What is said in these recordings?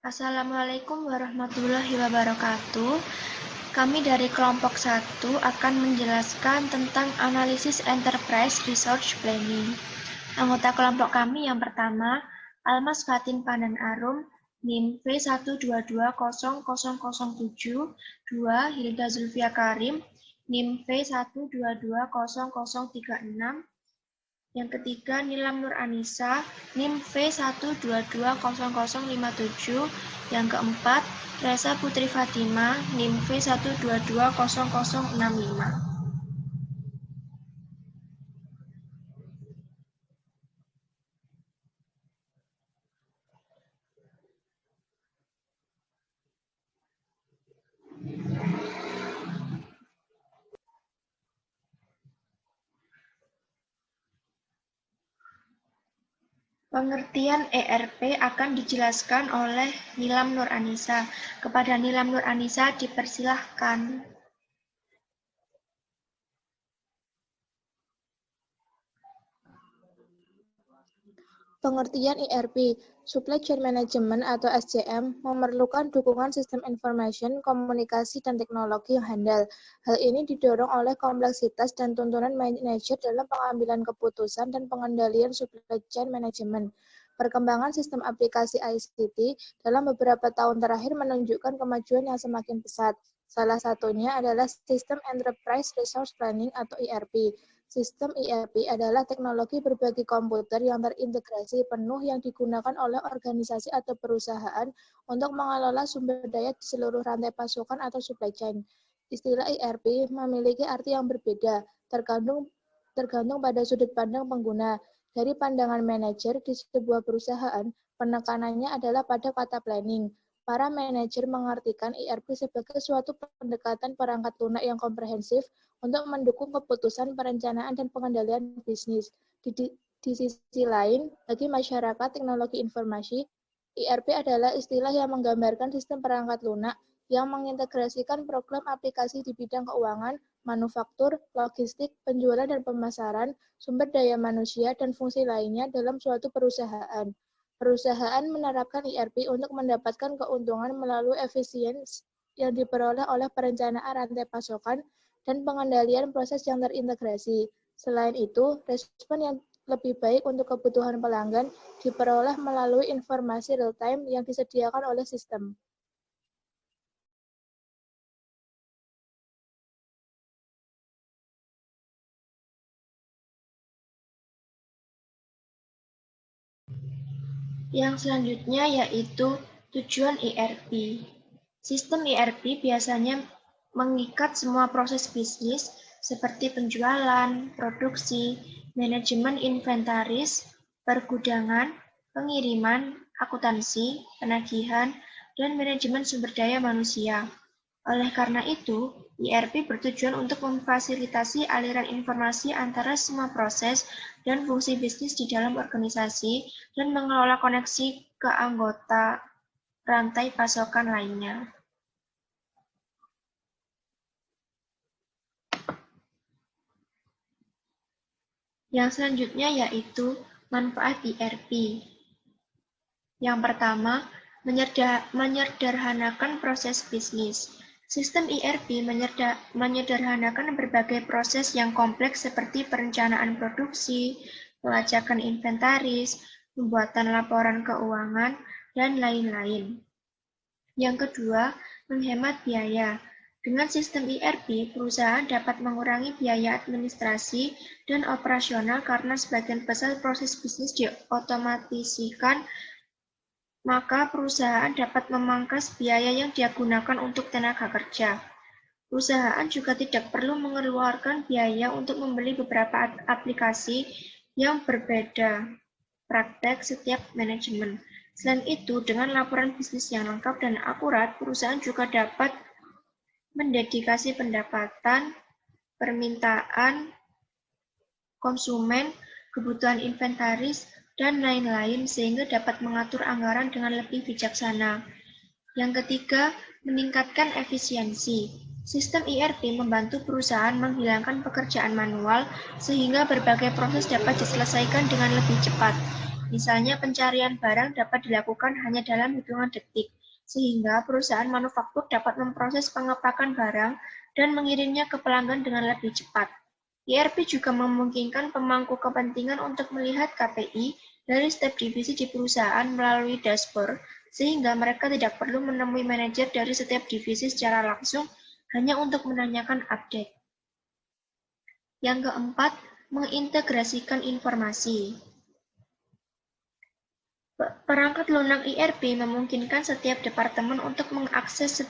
Assalamualaikum warahmatullahi wabarakatuh. Kami dari kelompok 1 akan menjelaskan tentang analisis enterprise resource planning. Anggota kelompok kami yang pertama, Almas Fatin Pandan Arum, NIM V1220007, 2 Hilda Zulfia Karim, NIM V1220036, yang ketiga, Nilam Nur Anissa, NIM V1220057. Yang keempat, Reza Putri Fatima, NIM V1220065. Pengertian ERP akan dijelaskan oleh Nilam Nur Anissa. Kepada Nilam Nur Anissa dipersilahkan. Pengertian ERP, Supply Chain Management atau SCM, memerlukan dukungan sistem information, komunikasi, dan teknologi yang handal. Hal ini didorong oleh kompleksitas dan tuntunan manajer dalam pengambilan keputusan dan pengendalian supply chain management. Perkembangan sistem aplikasi ICT dalam beberapa tahun terakhir menunjukkan kemajuan yang semakin pesat. Salah satunya adalah Sistem Enterprise Resource Planning atau ERP. Sistem ERP adalah teknologi berbagi komputer yang terintegrasi penuh yang digunakan oleh organisasi atau perusahaan untuk mengelola sumber daya di seluruh rantai pasokan atau supply chain. Istilah ERP memiliki arti yang berbeda, tergantung pada sudut pandang pengguna. Dari pandangan manajer di sebuah perusahaan, penekanannya adalah pada kata planning. Para manajer mengartikan ERP sebagai suatu pendekatan perangkat lunak yang komprehensif untuk mendukung keputusan, perencanaan, dan pengendalian bisnis. Di sisi lain, bagi masyarakat teknologi informasi, ERP adalah istilah yang menggambarkan sistem perangkat lunak yang mengintegrasikan program aplikasi di bidang keuangan, manufaktur, logistik, penjualan dan pemasaran, sumber daya manusia, dan fungsi lainnya dalam suatu perusahaan. Perusahaan menerapkan ERP untuk mendapatkan keuntungan melalui efisiensi yang diperoleh oleh perencanaan rantai pasokan dan pengendalian proses yang terintegrasi. Selain itu, respon yang lebih baik untuk kebutuhan pelanggan diperoleh melalui informasi real-time yang disediakan oleh sistem. Yang selanjutnya yaitu tujuan ERP. Sistem ERP biasanya mengikat semua proses bisnis seperti penjualan, produksi, manajemen inventaris, pergudangan, pengiriman, akuntansi, penagihan, dan manajemen sumber daya manusia. Oleh karena itu, ERP bertujuan untuk memfasilitasi aliran informasi antara semua proses dan fungsi bisnis di dalam organisasi dan mengelola koneksi ke anggota rantai pasokan lainnya. Yang selanjutnya yaitu manfaat ERP. Yang pertama, menyederhanakan proses bisnis. Sistem ERP menyederhanakan berbagai proses yang kompleks seperti perencanaan produksi, pelacakan inventaris, pembuatan laporan keuangan, dan lain-lain. Yang kedua, menghemat biaya. Dengan sistem ERP, perusahaan dapat mengurangi biaya administrasi dan operasional karena sebagian besar proses bisnis diotomatisasikan, maka perusahaan dapat memangkas biaya yang dia gunakan untuk tenaga kerja. Perusahaan juga tidak perlu mengeluarkan biaya untuk membeli beberapa aplikasi yang berbeda praktek setiap manajemen. Selain itu, dengan laporan bisnis yang lengkap dan akurat, perusahaan juga dapat mendedikasi pendapatan, permintaan konsumen, kebutuhan inventaris, dan lain-lain sehingga dapat mengatur anggaran dengan lebih bijaksana. Yang ketiga, meningkatkan efisiensi. Sistem ERP membantu perusahaan menghilangkan pekerjaan manual sehingga berbagai proses dapat diselesaikan dengan lebih cepat. Misalnya pencarian barang dapat dilakukan hanya dalam hitungan detik, sehingga perusahaan manufaktur dapat memproses pengepakan barang dan mengirimnya ke pelanggan dengan lebih cepat. ERP juga memungkinkan pemangku kepentingan untuk melihat KPI dari setiap divisi di perusahaan melalui dashboard, sehingga mereka tidak perlu menemui manajer dari setiap divisi secara langsung hanya untuk menanyakan update. Yang keempat, mengintegrasikan informasi. Perangkat lunak ERP memungkinkan setiap departemen untuk mengakses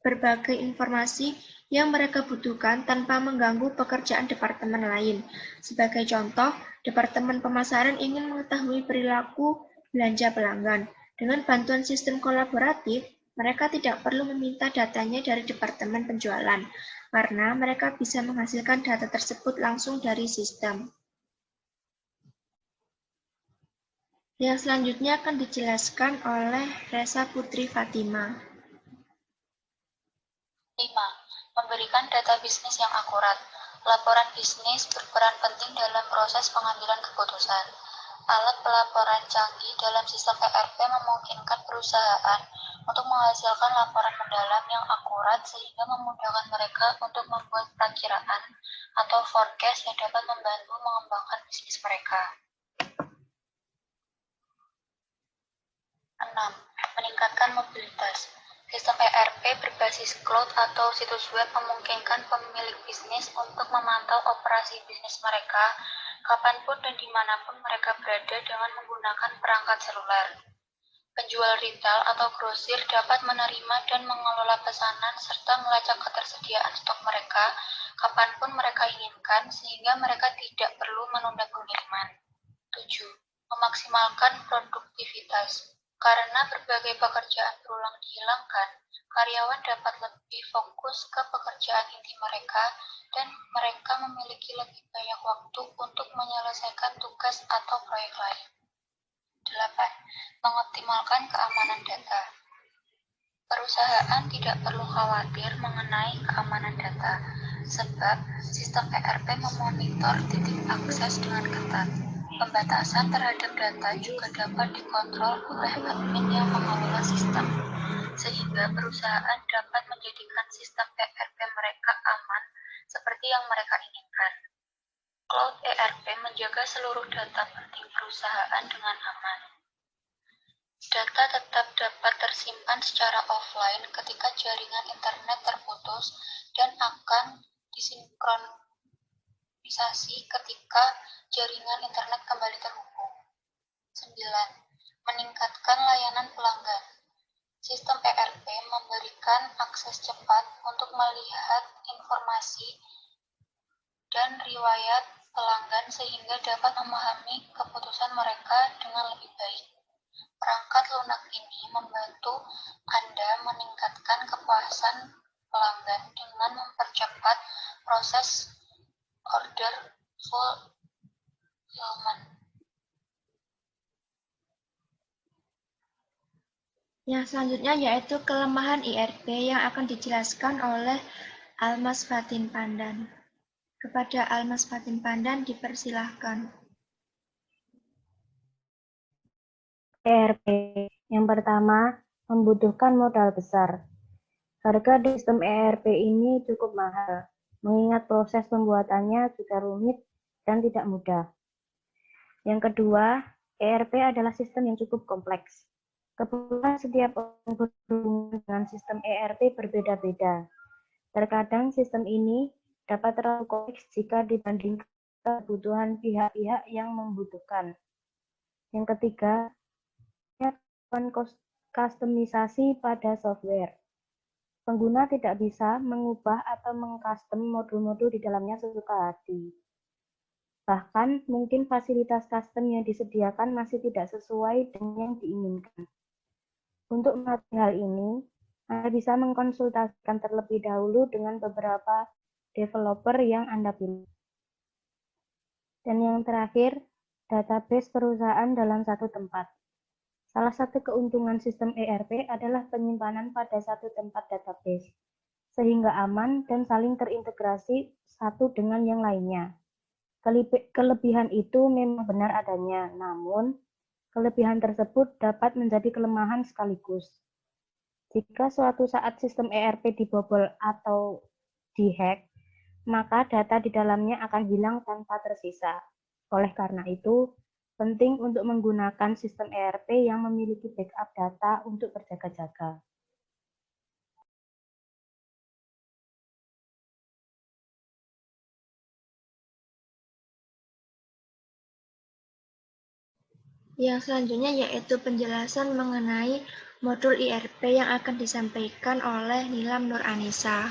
berbagai informasi yang mereka butuhkan tanpa mengganggu pekerjaan departemen lain. Sebagai contoh, Departemen Pemasaran ingin mengetahui perilaku belanja pelanggan. Dengan bantuan sistem kolaboratif, mereka tidak perlu meminta datanya dari Departemen Penjualan, karena mereka bisa menghasilkan data tersebut langsung dari sistem. Yang selanjutnya akan dijelaskan oleh Resa Putri Fatima. 5. Memberikan data bisnis yang akurat. Laporan bisnis berperan penting dalam proses pengambilan keputusan. Alat pelaporan canggih dalam sistem ERP memungkinkan perusahaan untuk menghasilkan laporan mendalam yang akurat sehingga memudahkan mereka untuk membuat perakiraan atau forecast yang dapat membantu mengembangkan bisnis mereka. 6. Meningkatkan mobilitas. Sistem ERP berbasis cloud atau situs web memungkinkan pemilik bisnis untuk memantau operasi bisnis mereka kapanpun dan dimanapun mereka berada dengan menggunakan perangkat seluler. Penjual retail atau grosir dapat menerima dan mengelola pesanan serta melacak ketersediaan stok mereka kapanpun mereka inginkan sehingga mereka tidak perlu menunda pengiriman. 7. Memaksimalkan produktivitas. Karena berbagai pekerjaan berulang dihilangkan, karyawan dapat lebih fokus ke pekerjaan inti mereka dan mereka memiliki lebih banyak waktu untuk menyelesaikan tugas atau proyek lain. 8. Mengoptimalkan keamanan data. Perusahaan tidak perlu khawatir mengenai keamanan data, sebab sistem ERP memonitor titik akses dengan ketat. Pembatasan terhadap data juga dapat dikontrol oleh admin yang mengelola sistem, sehingga perusahaan dapat menjadikan sistem ERP mereka aman seperti yang mereka inginkan. Cloud ERP menjaga seluruh data penting perusahaan dengan aman. Data tetap dapat tersimpan secara offline ketika jaringan internet terputus dan akan disinkronisasi ketika jaringan internet kembali terhubung. 9. Meningkatkan layanan pelanggan. Sistem ERP memberikan akses cepat untuk melihat informasi dan riwayat pelanggan sehingga dapat memahami keputusan mereka dengan lebih baik. Perangkat lunak ini membantu Anda meningkatkan kepuasan pelanggan dengan mempercepat proses order fulfillment. Yang selanjutnya yaitu kelemahan ERP yang akan dijelaskan oleh Almas Fatin Pandan. Kepada Almas Fatin Pandan dipersilahkan. ERP. Yang pertama, membutuhkan modal besar. Harga sistem ERP ini cukup mahal, mengingat proses pembuatannya juga rumit dan tidak mudah. Yang kedua, ERP adalah sistem yang cukup kompleks. Kebutuhan setiap orang berhubungan dengan sistem ERP berbeda-beda. Terkadang sistem ini dapat terlalu kompleks jika dibandingkan kebutuhan pihak-pihak yang membutuhkan. Yang ketiga, kustomisasi pada software. Pengguna tidak bisa mengubah atau mengcustom modul-modul di dalamnya sesuka hati. Bahkan, mungkin fasilitas custom yang disediakan masih tidak sesuai dengan yang diinginkan. Untuk mengatasi hal ini, Anda bisa mengkonsultasikan terlebih dahulu dengan beberapa developer yang Anda pilih. Dan yang terakhir, database perusahaan dalam satu tempat. Salah satu keuntungan sistem ERP adalah penyimpanan pada satu tempat database, sehingga aman dan saling terintegrasi satu dengan yang lainnya. Kelebihan itu memang benar adanya, namun Kelebihan tersebut dapat menjadi kelemahan sekaligus. Jika suatu saat sistem ERP dibobol atau dihack, maka data di dalamnya akan hilang tanpa tersisa. Oleh karena itu, penting untuk menggunakan sistem ERP yang memiliki backup data untuk berjaga-jaga. Yang selanjutnya yaitu penjelasan mengenai modul IRP yang akan disampaikan oleh Nilam Nur Anissa.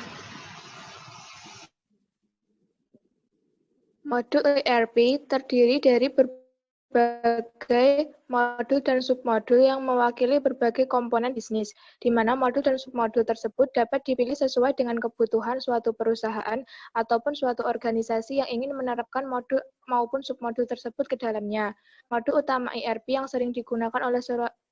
Modul ERP terdiri dari berbagai modul dan submodul yang mewakili berbagai komponen bisnis, di mana modul dan submodul tersebut dapat dipilih sesuai dengan kebutuhan suatu perusahaan ataupun suatu organisasi yang ingin menerapkan modul maupun submodul tersebut ke dalamnya. Modul utama ERP yang sering digunakan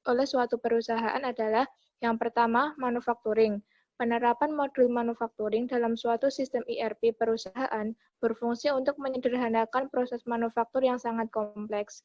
oleh suatu perusahaan adalah yang pertama, manufacturing. Penerapan modul manufacturing dalam suatu sistem ERP perusahaan berfungsi untuk menyederhanakan proses manufaktur yang sangat kompleks.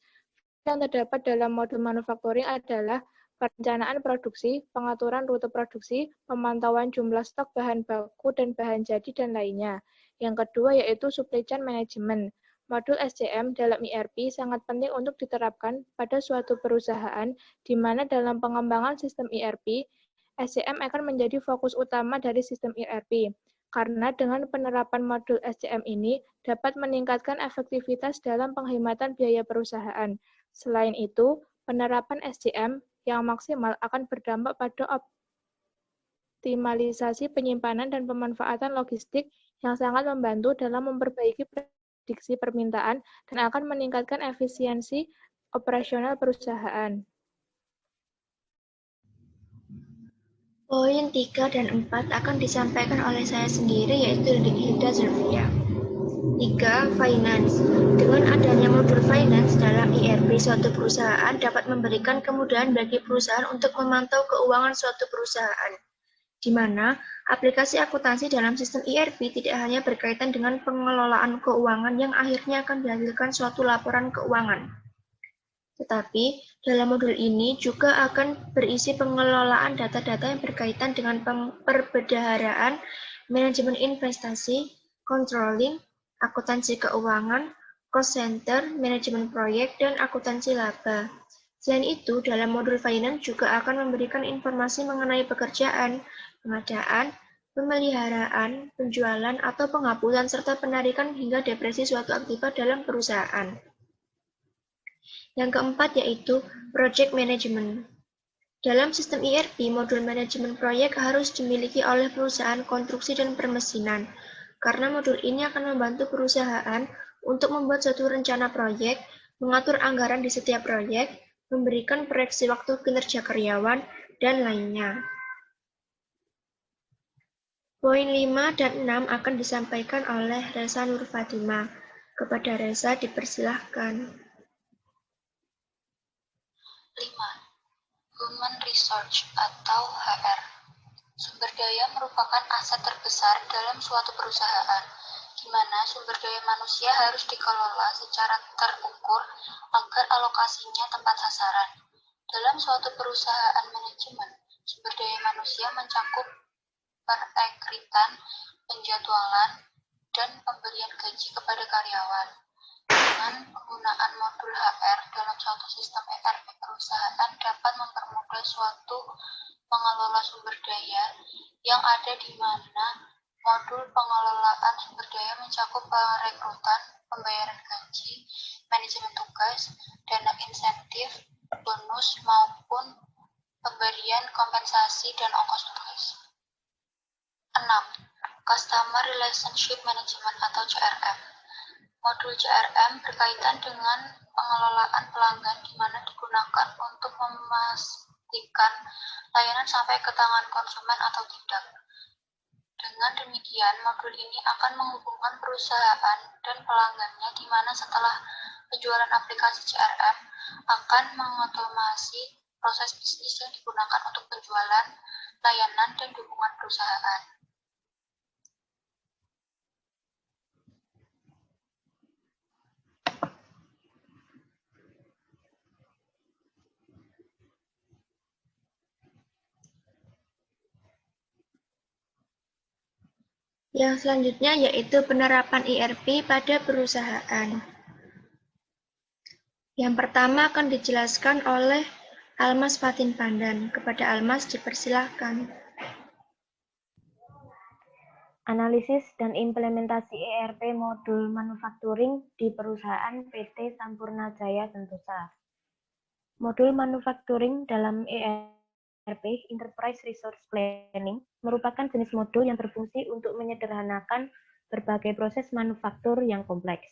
Yang terdapat dalam modul manufacturing adalah perencanaan produksi, pengaturan rute produksi, pemantauan jumlah stok bahan baku dan bahan jadi, dan lainnya. Yang kedua yaitu supply chain management. Modul SCM dalam ERP sangat penting untuk diterapkan pada suatu perusahaan, di mana dalam pengembangan sistem ERP, SCM akan menjadi fokus utama dari sistem ERP. Karena dengan penerapan modul SCM ini dapat meningkatkan efektivitas dalam penghematan biaya perusahaan. Selain itu, penerapan SCM yang maksimal akan berdampak pada optimalisasi penyimpanan dan pemanfaatan logistik yang sangat membantu dalam memperbaiki prediksi permintaan dan akan meningkatkan efisiensi operasional perusahaan. Poin 3 dan 4 akan disampaikan oleh saya sendiri, yaitu Hilda Zulfia. 3. Finance. Dengan adanya modul finance dalam ERP, suatu perusahaan dapat memberikan kemudahan bagi perusahaan untuk memantau keuangan suatu perusahaan, di mana aplikasi akuntansi dalam sistem ERP tidak hanya berkaitan dengan pengelolaan keuangan yang akhirnya akan dihasilkan suatu laporan keuangan, tetapi dalam modul ini juga akan berisi pengelolaan data-data yang berkaitan dengan perbendaharaan, manajemen investasi, controlling, akuntansi keuangan, cost center, manajemen proyek, dan akuntansi laba. Selain itu, dalam modul finance juga akan memberikan informasi mengenai pekerjaan, pengadaan, pemeliharaan, penjualan, atau penghapusan, serta penarikan hingga depresi suatu aktiva dalam perusahaan. Yang keempat yaitu Project Management. Dalam sistem ERP, modul manajemen proyek harus dimiliki oleh perusahaan konstruksi dan permesinan, karena modul ini akan membantu perusahaan untuk membuat suatu rencana proyek, mengatur anggaran di setiap proyek, memberikan proyeksi waktu kinerja karyawan, dan lainnya. Poin 5 dan 6 akan disampaikan oleh Reza Nur Fatima. Kepada Reza dipersilahkan. 5. Human Resource atau HR. Sumber daya merupakan aset terbesar dalam suatu perusahaan, di mana sumber daya manusia harus dikelola secara terukur agar alokasinya tepat sasaran. Dalam suatu perusahaan manajemen, sumber daya manusia mencakup perekrutan, penjadwalan, dan pemberian gaji kepada karyawan. Dengan penggunaan modul HR dalam suatu sistem ERP perusahaan dapat mempermudah suatu pengelola sumber daya yang ada di mana modul pengelolaan sumber daya mencakup perekrutan, pembayaran gaji, manajemen tugas, dana insentif, bonus maupun pemberian kompensasi dan ongkos tugas. 6. Customer Relationship Management atau CRM. Modul CRM berkaitan dengan pengelolaan pelanggan di mana digunakan untuk memastikan layanan sampai ke tangan konsumen atau tidak. Dengan demikian, modul ini akan menghubungkan perusahaan dan pelanggannya di mana setelah penjualan aplikasi CRM akan mengotomasi proses bisnis yang digunakan untuk penjualan, layanan, dan dukungan perusahaan. Yang selanjutnya yaitu penerapan ERP pada perusahaan. Yang pertama akan dijelaskan oleh Almas Fatin Pandan. Kepada Almas dipersilahkan. Analisis dan implementasi ERP modul manufacturing di perusahaan PT Sampurna Jaya Sentosa. Modul manufacturing dalam ERP, Enterprise Resource Planning, merupakan jenis modul yang berfungsi untuk menyederhanakan berbagai proses manufaktur yang kompleks,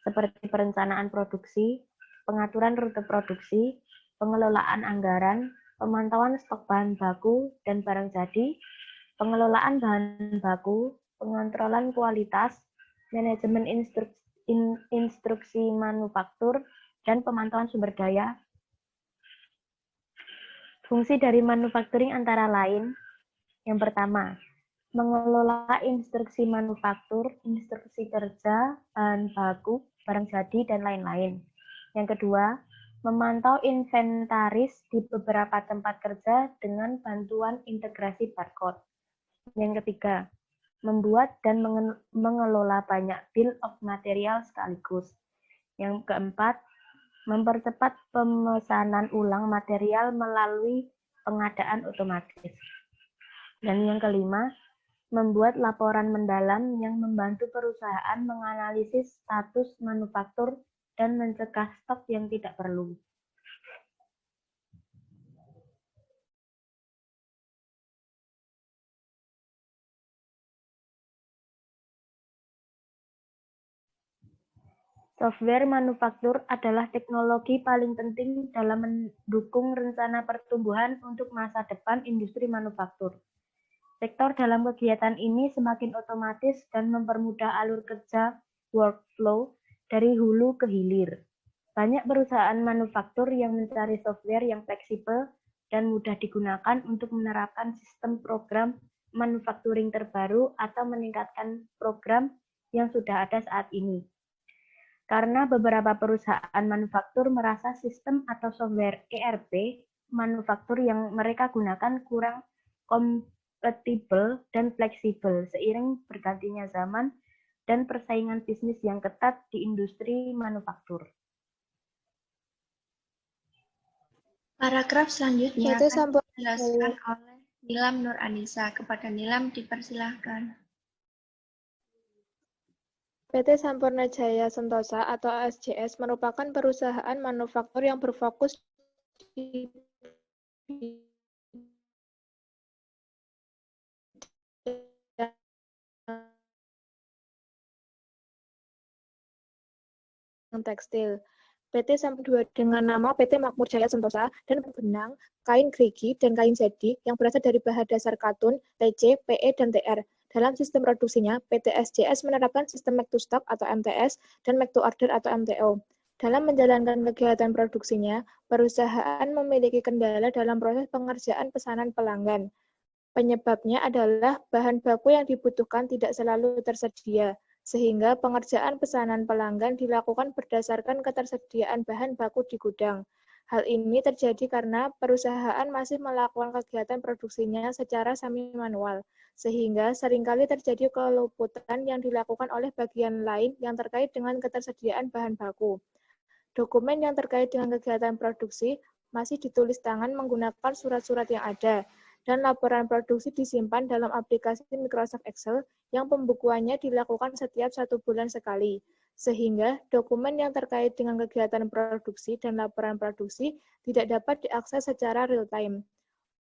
seperti perencanaan produksi, pengaturan rute produksi, pengelolaan anggaran, pemantauan stok bahan baku dan barang jadi, pengelolaan bahan baku, pengontrolan kualitas, manajemen instruksi manufaktur, dan pemantauan sumber daya. Fungsi dari manufacturing antara lain, yang pertama, mengelola instruksi manufaktur, instruksi kerja, bahan baku, barang jadi, dan lain-lain. Yang kedua, memantau inventaris di beberapa tempat kerja dengan bantuan integrasi barcode. Yang ketiga, membuat dan mengelola banyak bill of material sekaligus. Yang keempat, mempercepat pemesanan ulang material melalui pengadaan otomatis. Dan yang kelima, membuat laporan mendalam yang membantu perusahaan menganalisis status manufaktur dan mencegah stok yang tidak perlu. Software manufaktur adalah teknologi paling penting dalam mendukung rencana pertumbuhan untuk masa depan industri manufaktur. Sektor dalam kegiatan ini semakin otomatis dan mempermudah alur kerja workflow dari hulu ke hilir. Banyak perusahaan manufaktur yang mencari software yang fleksibel dan mudah digunakan untuk menerapkan sistem program manufacturing terbaru atau meningkatkan program yang sudah ada saat ini. Karena beberapa perusahaan manufaktur merasa sistem atau software ERP manufaktur yang mereka gunakan kurang kompatibel dan fleksibel seiring bergantinya zaman dan persaingan bisnis yang ketat di industri manufaktur. Paragraf selanjutnya akan dijelaskan oleh Nilam Nur Anissa. Kepada Nilam dipersilahkan. PT Sampurna Jaya Sentosa atau SJS merupakan perusahaan manufaktur yang berfokus di tekstil. PT Sampurna dengan nama PT Makmur Jaya Sentosa dan benang, kain gerigi, dan kain jadi yang berasal dari bahan dasar katun, TC, PE, dan TR. Dalam sistem produksinya, PT SJS menerapkan sistem make to stock atau MTS dan make to order atau MTO. Dalam menjalankan kegiatan produksinya, perusahaan memiliki kendala dalam proses pengerjaan pesanan pelanggan. Penyebabnya adalah bahan baku yang dibutuhkan tidak selalu tersedia, sehingga pengerjaan pesanan pelanggan dilakukan berdasarkan ketersediaan bahan baku di gudang. Hal ini terjadi karena perusahaan masih melakukan kegiatan produksinya secara semi-manual, sehingga seringkali terjadi keluputan yang dilakukan oleh bagian lain yang terkait dengan ketersediaan bahan baku. Dokumen yang terkait dengan kegiatan produksi masih ditulis tangan menggunakan surat-surat yang ada, dan laporan produksi disimpan dalam aplikasi Microsoft Excel yang pembukuannya dilakukan setiap 1 bulan sekali, sehingga dokumen yang terkait dengan kegiatan produksi dan laporan produksi tidak dapat diakses secara real-time.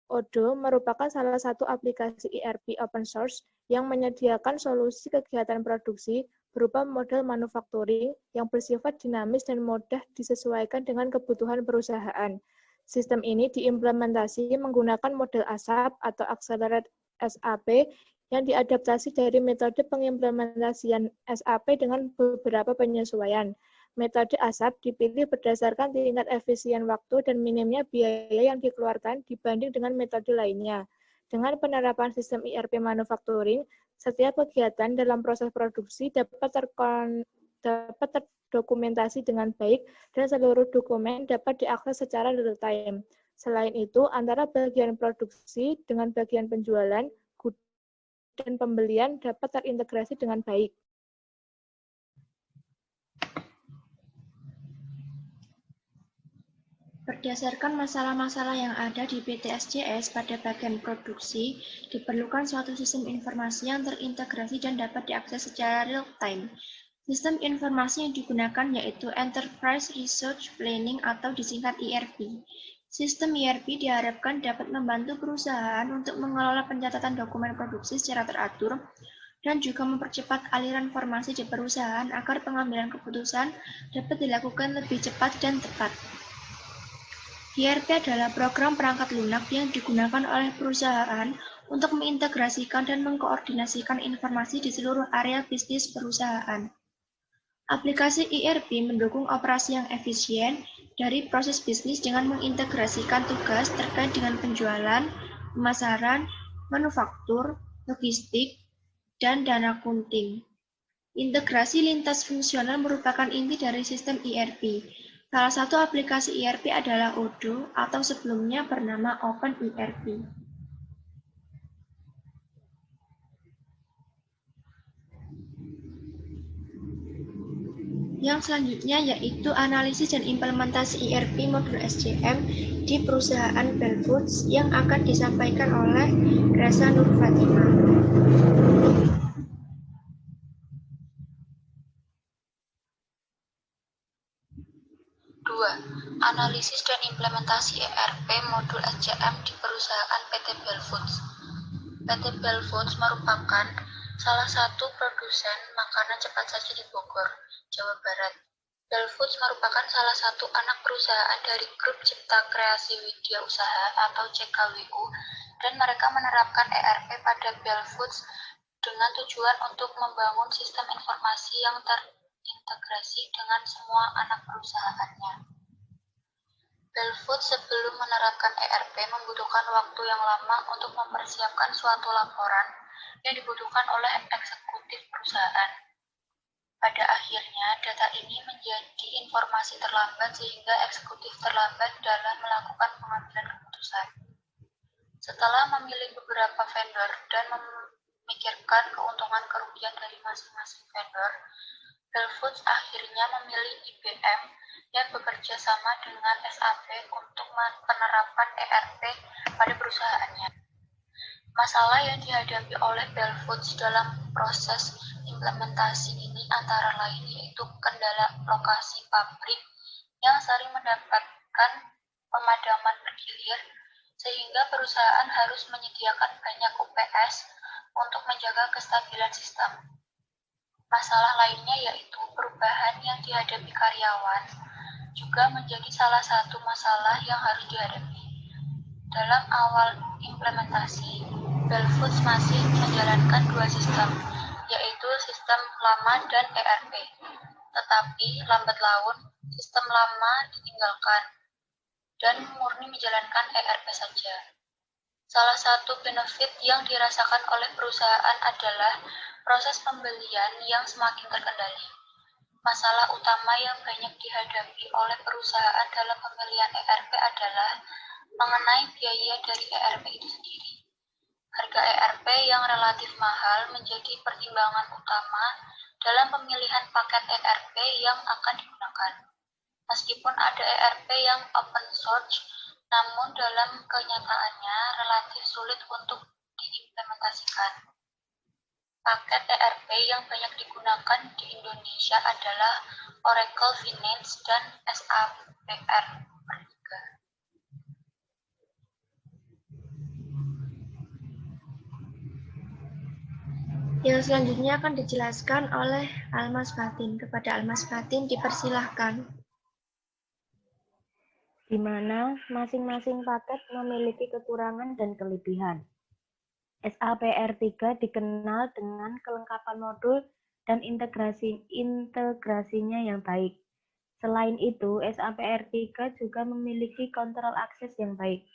Odoo merupakan salah satu aplikasi ERP open source yang menyediakan solusi kegiatan produksi berupa model manufacturing yang bersifat dinamis dan mudah disesuaikan dengan kebutuhan perusahaan. Sistem ini diimplementasi menggunakan model ASAP atau Accelerate SAP yang diadaptasi dari metode pengimplementasian SAP dengan beberapa penyesuaian. Metode ASAP dipilih berdasarkan tingkat efisien waktu dan minimnya biaya yang dikeluarkan dibanding dengan metode lainnya. Dengan penerapan sistem ERP manufacturing, setiap kegiatan dalam proses produksi dapat terdokumentasi dengan baik dan seluruh dokumen dapat diakses secara dan pembelian dapat terintegrasi dengan baik. Berdasarkan masalah-masalah yang ada di PT SCS pada bagian produksi, diperlukan suatu sistem informasi yang terintegrasi dan dapat diakses secara real-time. Sistem informasi yang digunakan yaitu Enterprise Resource Planning atau disingkat ERP. Sistem ERP diharapkan dapat membantu perusahaan untuk mengelola pencatatan dokumen produksi secara teratur dan juga mempercepat aliran informasi di perusahaan agar pengambilan keputusan dapat dilakukan lebih cepat dan tepat. ERP adalah program perangkat lunak yang digunakan oleh perusahaan untuk mengintegrasikan dan mengkoordinasikan informasi di seluruh area bisnis perusahaan. Aplikasi ERP mendukung operasi yang efisien dari proses bisnis dengan mengintegrasikan tugas terkait dengan penjualan, pemasaran, manufaktur, logistik, dan dana kunting. Integrasi lintas fungsional merupakan inti dari sistem ERP. Salah satu aplikasi ERP adalah Odoo atau sebelumnya bernama Open ERP. Yang selanjutnya yaitu analisis dan implementasi ERP modul SCM di perusahaan Bell Foods yang akan disampaikan oleh Reza Nur Fatimah. 2. Analisis dan implementasi ERP modul SCM di perusahaan PT Bell Foods. PT Bell Foods merupakan salah satu produsen makanan cepat saji di Bogor, Jawa Barat. Bell Foods merupakan salah satu anak perusahaan dari Grup Cipta Kreasi Widya Usaha atau CKWU, dan mereka menerapkan ERP pada Bell Foods dengan tujuan untuk membangun sistem informasi yang terintegrasi dengan semua anak perusahaannya. Bell Foods sebelum menerapkan ERP membutuhkan waktu yang lama untuk mempersiapkan suatu laporan yang dibutuhkan oleh eksekutif perusahaan. Pada akhirnya, data ini menjadi informasi terlambat sehingga eksekutif terlambat dalam melakukan pengambilan keputusan. Setelah memilih beberapa vendor dan memikirkan keuntungan kerugian dari masing-masing vendor, Bell Foods akhirnya memilih IBM yang bekerja sama dengan SAP untuk penerapan ERP pada perusahaannya. Masalah yang dihadapi oleh Bell Foods dalam proses implementasi ini antara lain yaitu kendala lokasi pabrik yang sering mendapatkan pemadaman bergilir, sehingga perusahaan harus menyediakan banyak UPS untuk menjaga kestabilan sistem. Masalah lainnya yaitu perubahan yang dihadapi karyawan juga menjadi salah satu masalah yang harus dihadapi. Dalam awal implementasi, Bell Foods masih menjalankan dua sistem, yaitu sistem lama dan ERP. Tetapi lambat laun, sistem lama ditinggalkan dan murni menjalankan ERP saja. Salah satu benefit yang dirasakan oleh perusahaan adalah proses pembelian yang semakin terkendali. Masalah utama yang banyak dihadapi oleh perusahaan dalam pembelian ERP adalah mengenai biaya dari ERP itu sendiri. Harga ERP yang relatif mahal menjadi pertimbangan utama dalam pemilihan paket ERP yang akan digunakan. Meskipun ada ERP yang open source, namun dalam kenyataannya relatif sulit untuk diimplementasikan. Paket ERP yang banyak digunakan di Indonesia adalah Oracle Finance dan SAP R3. Yang selanjutnya akan dijelaskan oleh Almas Fatin. Kepada Almas Fatin dipersilahkan. Di mana masing-masing paket memiliki kekurangan dan kelebihan. SAP R3 dikenal dengan kelengkapan modul dan integrasinya yang baik. Selain itu, SAP R3 juga memiliki kontrol akses yang baik.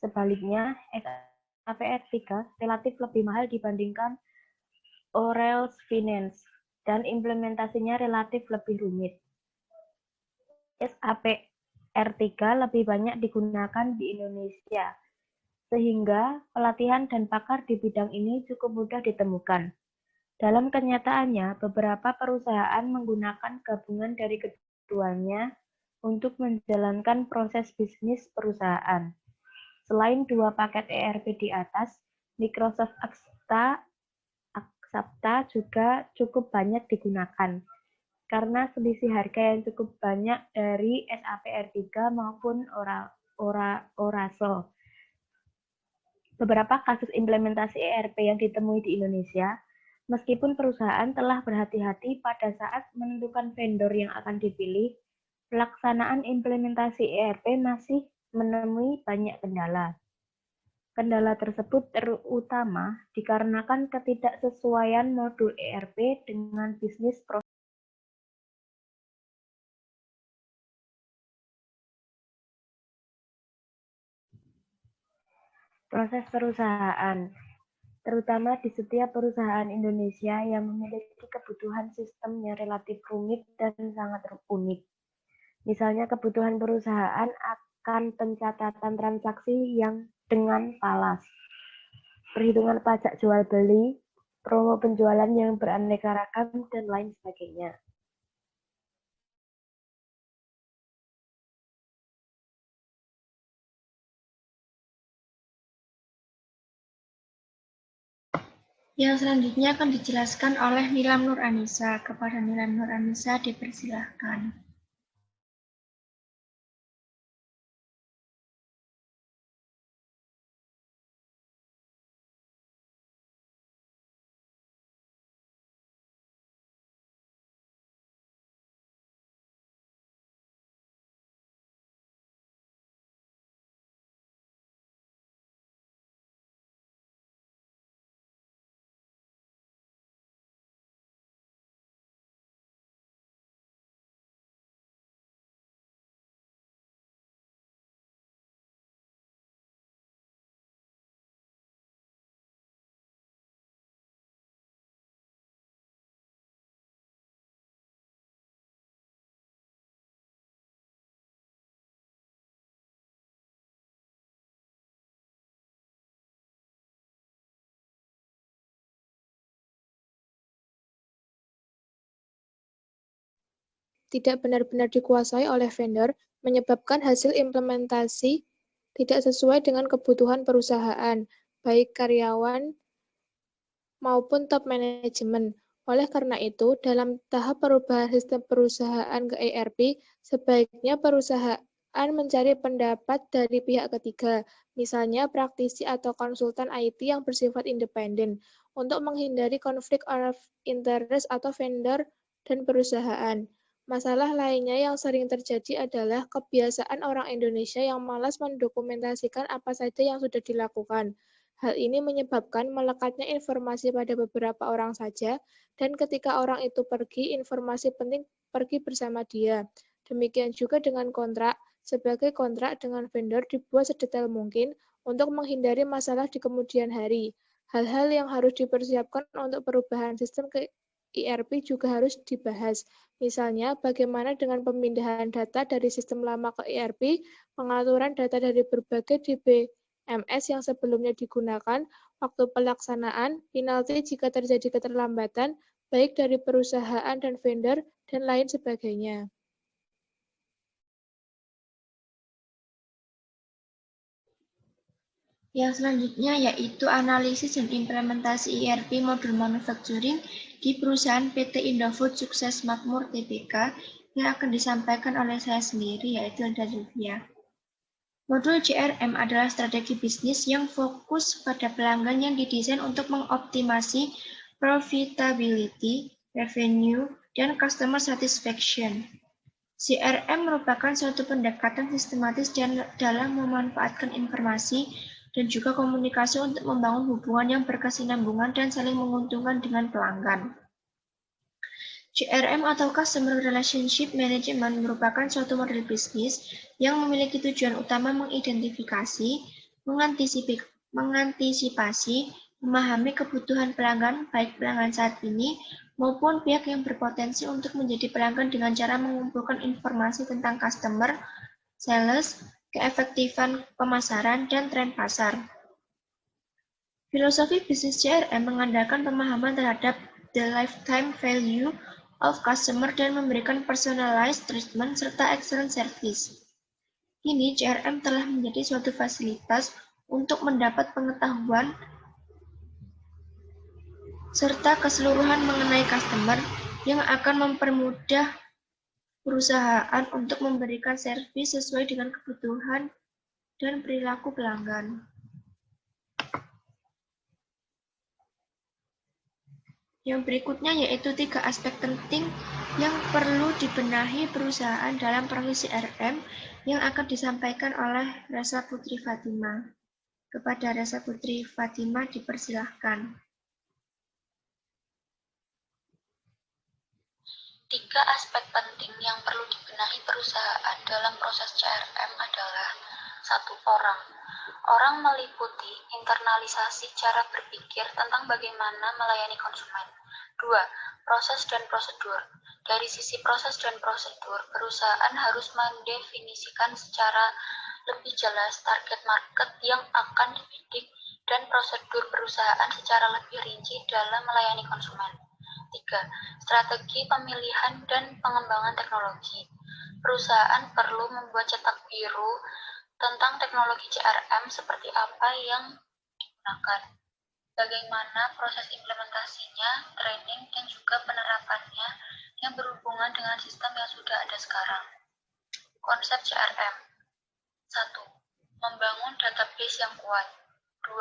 Sebaliknya, SAP R3 relatif lebih mahal dibandingkan Oracle Finance dan implementasinya relatif lebih rumit. SAP R3 lebih banyak digunakan di Indonesia, sehingga pelatihan dan pakar di bidang ini cukup mudah ditemukan. Dalam kenyataannya, beberapa perusahaan menggunakan gabungan dari keduanya untuk menjalankan proses bisnis perusahaan. Selain dua paket ERP di atas, Microsoft Axapta juga cukup banyak digunakan, karena selisih harga yang cukup banyak dari SAP R3 maupun Oracle. Beberapa kasus implementasi ERP yang ditemui di Indonesia, meskipun perusahaan telah berhati-hati pada saat menentukan vendor yang akan dipilih, pelaksanaan implementasi ERP masih menemui banyak kendala. Kendala tersebut terutama dikarenakan ketidaksesuaian modul ERP dengan bisnis proses perusahaan, terutama di setiap perusahaan Indonesia yang memiliki kebutuhan sistem yang relatif rumit dan sangat unik. Misalnya kebutuhan perusahaan akan pencatatan transaksi yang dengan falas, perhitungan pajak jual beli, promo penjualan yang beraneka ragam, dan lain sebagainya. Yang selanjutnya akan dijelaskan oleh Nilam Nur Anissa. Kepada Nilam Nur Anissa dipersilahkan. Tidak benar-benar dikuasai oleh vendor, menyebabkan hasil implementasi tidak sesuai dengan kebutuhan perusahaan, baik karyawan maupun top manajemen. Oleh karena itu, dalam tahap perubahan sistem perusahaan ke ERP, sebaiknya perusahaan mencari pendapat dari pihak ketiga, misalnya praktisi atau konsultan IT yang bersifat independen, untuk menghindari konflik of interest atau vendor dan perusahaan. Masalah lainnya yang sering terjadi adalah kebiasaan orang Indonesia yang malas mendokumentasikan apa saja yang sudah dilakukan. Hal ini menyebabkan melekatnya informasi pada beberapa orang saja, dan ketika orang itu pergi, informasi penting pergi bersama dia. Demikian juga dengan kontrak, sebagai kontrak dengan vendor dibuat sedetail mungkin untuk menghindari masalah di kemudian hari. Hal-hal yang harus dipersiapkan untuk perubahan sistem ke ERP juga harus dibahas. Misalnya, bagaimana dengan pemindahan data dari sistem lama ke ERP, pengaturan data dari berbagai DBMS yang sebelumnya digunakan, waktu pelaksanaan, penalti jika terjadi keterlambatan, baik dari perusahaan dan vendor, dan lain sebagainya. Yang selanjutnya yaitu analisis dan implementasi ERP modul manufacturing di perusahaan PT Indofood Sukses Makmur Tbk yang akan disampaikan oleh saya sendiri, yaitu Hilda Zulfia. Modul CRM adalah strategi bisnis yang fokus pada pelanggan yang didesain untuk mengoptimasi profitability, revenue, dan customer satisfaction. CRM merupakan suatu pendekatan sistematis dalam memanfaatkan informasi dan juga komunikasi untuk membangun hubungan yang berkesinambungan dan saling menguntungkan dengan pelanggan. CRM atau Customer Relationship Management merupakan suatu model bisnis yang memiliki tujuan utama mengidentifikasi, mengantisipasi, memahami kebutuhan pelanggan, baik pelanggan saat ini maupun pihak yang berpotensi untuk menjadi pelanggan dengan cara mengumpulkan informasi tentang customer, sales, keefektifan pemasaran, dan tren pasar. Filosofi bisnis CRM mengandalkan pemahaman terhadap the lifetime value of customer dan memberikan personalized treatment serta excellent service. Kini CRM telah menjadi suatu fasilitas untuk mendapat pengetahuan serta keseluruhan mengenai customer yang akan mempermudah perusahaan untuk memberikan servis sesuai dengan kebutuhan dan perilaku pelanggan. Yang berikutnya yaitu 3 aspek penting yang perlu dibenahi perusahaan dalam proses CRM yang akan disampaikan oleh Resa Putri Fatima. Kepada Resa Putri Fatima dipersilahkan. 3 aspek penting yang perlu dibenahi perusahaan dalam proses CRM adalah 1. Orang. Orang meliputi internalisasi cara berpikir tentang bagaimana melayani konsumen. 2. Proses dan prosedur. Dari sisi proses dan prosedur, perusahaan harus mendefinisikan secara lebih jelas target market yang akan dibidik dan prosedur perusahaan secara lebih rinci dalam melayani konsumen. 3. Strategi pemilihan dan pengembangan teknologi. Perusahaan perlu membuat cetak biru tentang teknologi CRM seperti apa yang digunakan, bagaimana proses implementasinya, training, dan juga penerapannya yang berhubungan dengan sistem yang sudah ada sekarang. Konsep CRM. 1. Membangun database yang kuat. 2.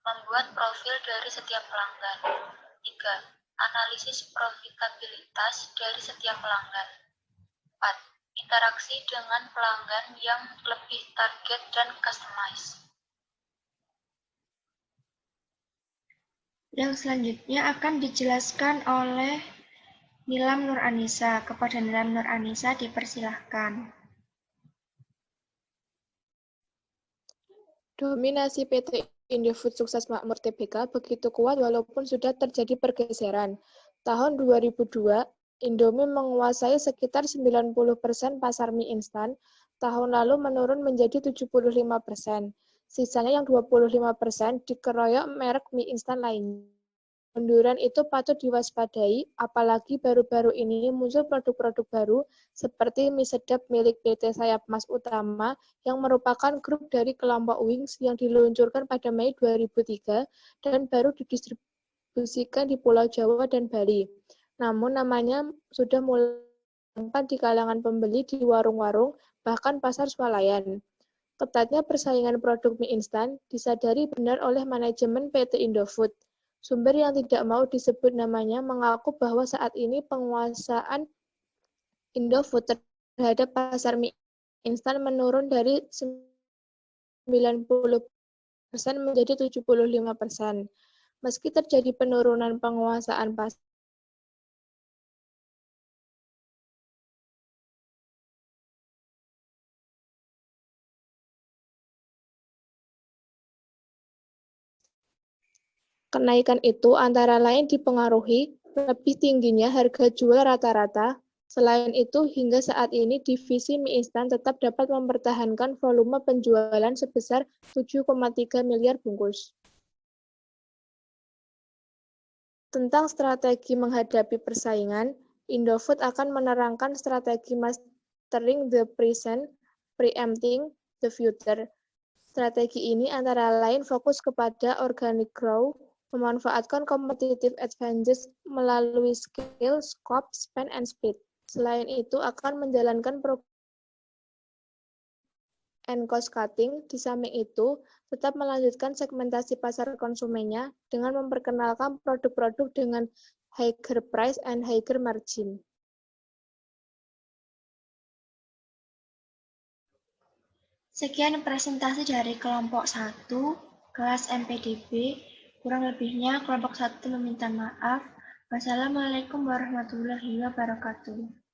Membuat profil dari setiap pelanggan. 3. Analisis profitabilitas dari setiap pelanggan. 4. Interaksi dengan pelanggan yang lebih target dan customize. Yang selanjutnya akan dijelaskan oleh Nilam Nur Anissa. Kepada Nilam Nur Anissa dipersilahkan. Dominasi PT Indofood Sukses Makmur Tbk begitu kuat walaupun sudah terjadi pergeseran. Tahun 2002, Indomie menguasai sekitar 90% pasar mie instan, tahun lalu menurun menjadi 75%. Sisanya yang 25% dikeroyok merek mie instan lainnya. Munduran itu patut diwaspadai, apalagi baru-baru ini muncul produk-produk baru seperti mie sedap milik PT Sayap Mas Utama yang merupakan grup dari kelompok Wings yang diluncurkan pada Mei 2003 dan baru didistribusikan di Pulau Jawa dan Bali. Namun namanya sudah mulai di kalangan pembeli di warung-warung, bahkan pasar swalayan. Ketatnya persaingan produk mie instan disadari benar oleh manajemen PT Indofood. Sumber yang tidak mau disebut namanya mengaku bahwa saat ini penguasaan Indofood terhadap pasar mie instan menurun dari 90% menjadi 75%. Meski terjadi penurunan penguasaan pasar, kenaikan itu antara lain dipengaruhi lebih tingginya harga jual rata-rata. Selain itu, hingga saat ini divisi mie instan tetap dapat mempertahankan volume penjualan sebesar 7,3 miliar bungkus. Tentang strategi menghadapi persaingan, Indofood akan menerangkan strategi mastering the present, preempting the future. Strategi ini antara lain fokus kepada organic growth, memanfaatkan competitive advantage melalui scale, scope, span, and speed. Selain itu, akan menjalankan program and cost cutting. Di samping itu, tetap melanjutkan segmentasi pasar konsumennya dengan memperkenalkan produk-produk dengan higher price and higher margin. Sekian presentasi dari kelompok 1, kelas MPDB. Kurang lebihnya kelompok 1 meminta maaf. Wassalamualaikum warahmatullahi wabarakatuh.